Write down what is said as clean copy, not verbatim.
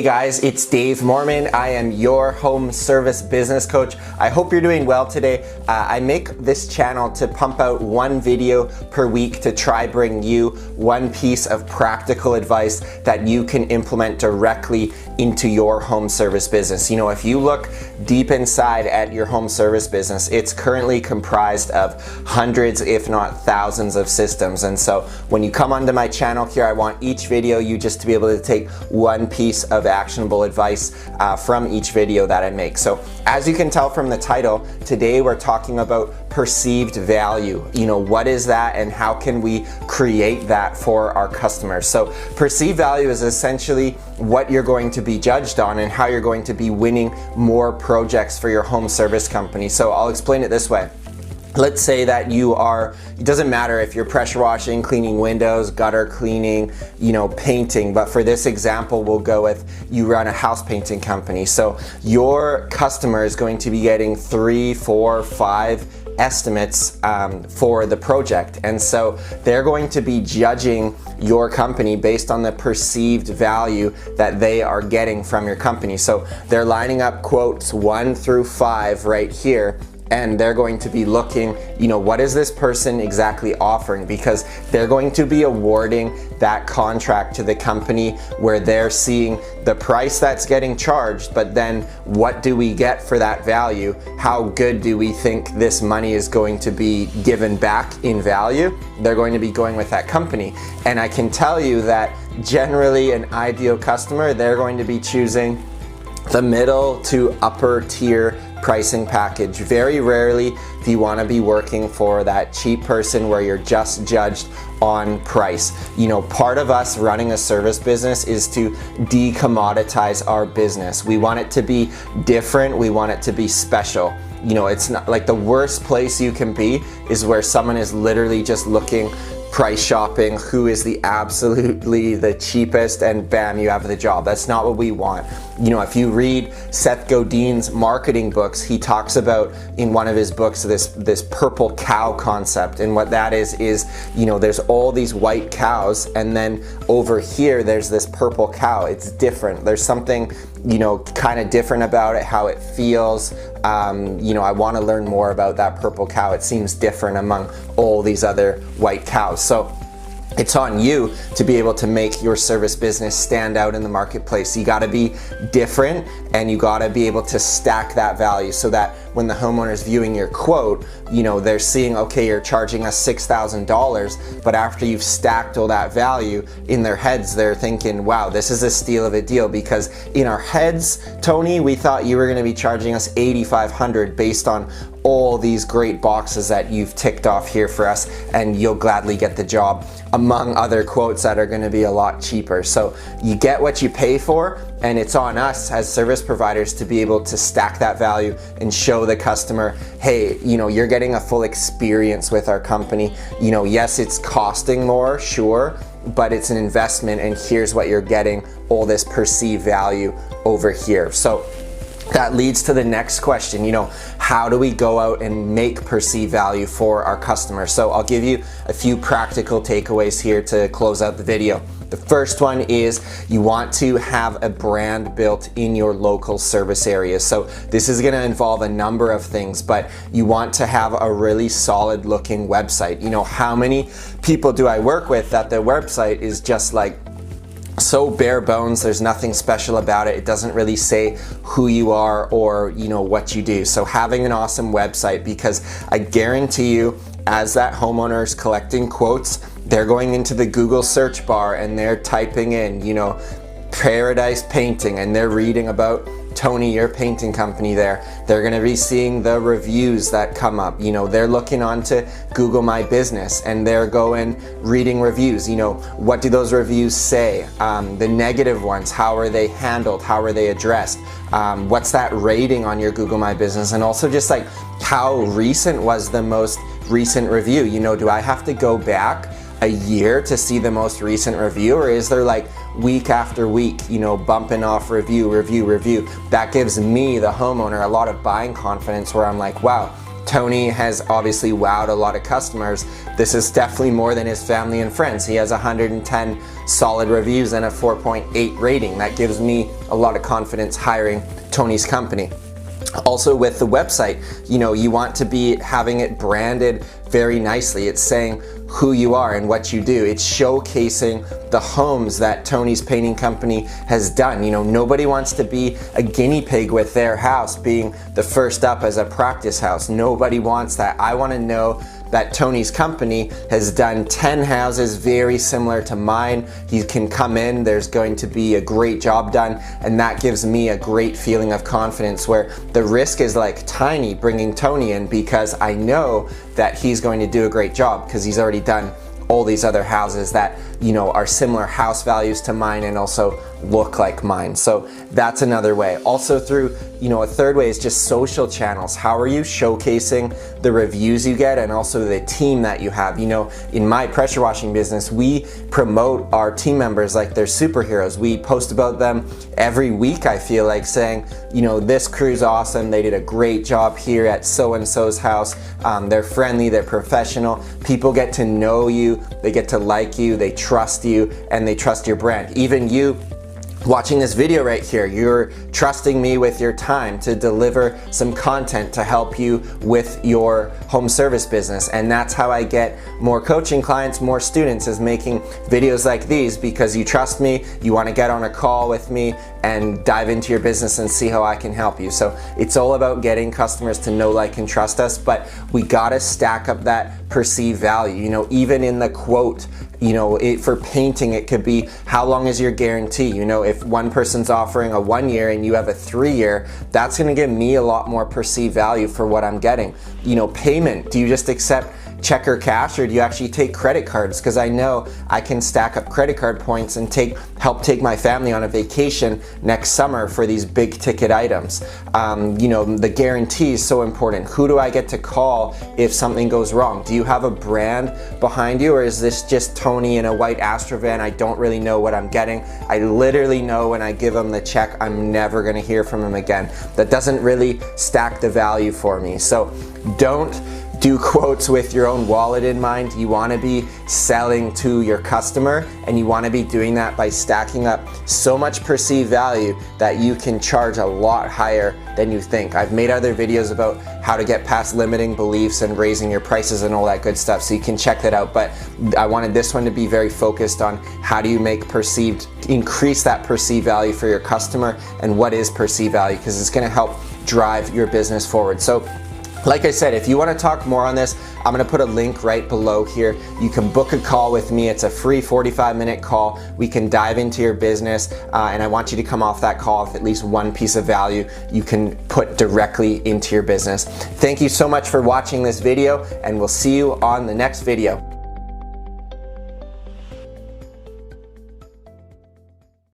Hey guys, it's Dave Mormon. I am your home service business coach. I hope you're doing well today. I make this channel to pump out one video per week to try bring you one piece of practical advice that you can implement directly into your home service business. You know, if you look deep inside at your home service business, it's currently comprised of hundreds, if not thousands of systems. And so when you come onto my channel here, I want each video you just to be able to take one piece of actionable advice from each video that I make. So as you can tell from the title, today we're talking about perceived value. You know, what is that and how can we create that for our customers? So perceived value is essentially what you're going to be judged on and how you're going to be winning more projects for your home service company. So I'll explain it this way. Let's say that you are, it doesn't matter if you're pressure washing, cleaning windows, gutter cleaning, you know, painting, but for this example, we'll go with you run a house painting company. So your customer is going to be getting 3, 4, 5 estimates for the project. And so they're going to be judging your company based on the perceived value that they are getting from your company. So they're lining up quotes 1 through 5 right here. And they're going to be looking, you know, what is this person exactly offering? Because they're going to be awarding that contract to the company where they're seeing the price that's getting charged, but then what do we get for that value? How good do we think this money is going to be given back in value? They're going to be going with that company. And I can tell you that generally an ideal customer, they're going to be choosing the middle to upper tier pricing package. Very rarely do you want to be working for that cheap person where you're just judged on price. You know, part of us running a service business is to decommoditize our business. We want it to be different. We want it to be special. You know, it's not like the worst place you can be is where someone is literally just looking price shopping, who is the absolutely the cheapest, and bam, you have the job. That's not what we want. You know, if you read Seth Godin's marketing books, he talks about in one of his books this purple cow concept, and what that is, you know, there's all these white cows, and then over here there's this purple cow. It's different. There's something, you know, kind of different about it, how it feels. You know, I want to learn more about that purple cow. It seems different among all these other white cows. So it's on you to be able to make your service business stand out in the marketplace. You gotta be different and you gotta be able to stack that value so that when the homeowner's viewing your quote, you know, they're seeing, okay, you're charging us $6,000, but after you've stacked all that value, in their heads, they're thinking, wow, this is a steal of a deal, because in our heads, Tony, we thought you were gonna be charging us $8,500 based on all these great boxes that you've ticked off here for us, and you'll gladly get the job, among other quotes that are going to be a lot cheaper. So you get what you pay for, and it's on us as service providers to be able to stack that value and show the customer, hey, you know, you're getting a full experience with our company. You know, yes, it's costing more, sure, but it's an investment, and here's what you're getting, all this perceived value over here. So that leads to the next question, you know, how do we go out and make perceived value for our customers? So I'll give you a few practical takeaways here to close out the video. The first one is you want to have a brand built in your local service area. So this is going to involve a number of things, but you want to have a really solid looking website. You know, how many people do I work with that their website is just like so bare bones, there's nothing special about it. It doesn't really say who you are or, you know, what you do. So having an awesome website, because I guarantee you, as that homeowner is collecting quotes, they're going into the Google search bar and they're typing in, you know, Paradise Painting, and they're reading about Tony, your painting company there. They're going to be seeing the reviews that come up. You know, they're looking onto Google My Business and they're going reading reviews. You know, what do those reviews say? The negative ones, how are they handled? How are they addressed? What's that rating on your Google My Business? And also just like, how recent was the most recent review? You know, do I have to go back a year to see the most recent review, or is there like week after week, you know, bumping off review? That gives me, the homeowner, a lot of buying confidence where I'm like, wow, Tony has obviously wowed a lot of customers. This is definitely more than his family and friends. He has 110 solid reviews and a 4.8 rating. That gives me a lot of confidence hiring Tony's company. Also with the website, you want to be having it branded very nicely. It's saying who you are and what you do. It's showcasing the homes that Tony's painting company has done. Nobody wants to be a guinea pig with their house being the first up as a practice house. Nobody wants that. I want to know that Tony's company has done 10 houses very similar to mine. He can come in, there's going to be a great job done, and that gives me a great feeling of confidence where the risk is like tiny bringing Tony in, because I know that he's going to do a great job because he's already done all these other houses that are similar house values to mine and also look like mine. So that's another way. Also through, a third way is just social channels. How are you showcasing the reviews you get and also the team that you have? In my pressure washing business, we promote our team members like they're superheroes. We post about them every week, I feel like, saying, this crew's awesome. They did a great job here at so-and-so's house. They're friendly, they're professional. People get to know you, they get to like you, they trust you, and they trust your brand. Even you watching this video right here, you're trusting me with your time to deliver some content to help you with your home service business. And that's how I get more coaching clients, more students, is making videos like these, because you trust me, you want to get on a call with me and dive into your business and see how I can help you. So it's all about getting customers to know, like, and trust us, but we gotta stack up that perceived value. Even in the quote, for painting, it could be, how long is your guarantee? If one person's offering a 1 year and you have a 3 year, that's gonna give me a lot more perceived value for what I'm getting. Payment, do you just accept check or cash, or do you actually take credit cards? Because I know I can stack up credit card points and help take my family on a vacation next summer for these big ticket items. The guarantee is so important. Who do I get to call if something goes wrong? Do you have a brand behind you, or is this just Tony in a white Astrovan? I don't really know what I'm getting. I literally know when I give him the check, I'm never gonna hear from him again. That doesn't really stack the value for me. So don't do quotes with your own wallet in mind. You want to be selling to your customer, and you want to be doing that by stacking up so much perceived value that you can charge a lot higher than you think. I've made other videos about how to get past limiting beliefs and raising your prices and all that good stuff, so you can check that out. But I wanted this one to be very focused on how do you increase that perceived value for your customer, and what is perceived value, because it's going to help drive your business forward. So like I said, if you want to talk more on this, I'm going to put a link right below here. You can book a call with me. It's a free 45-minute call. We can dive into your business, and I want you to come off that call with at least one piece of value you can put directly into your business. Thank you so much for watching this video, and we'll see you on the next video.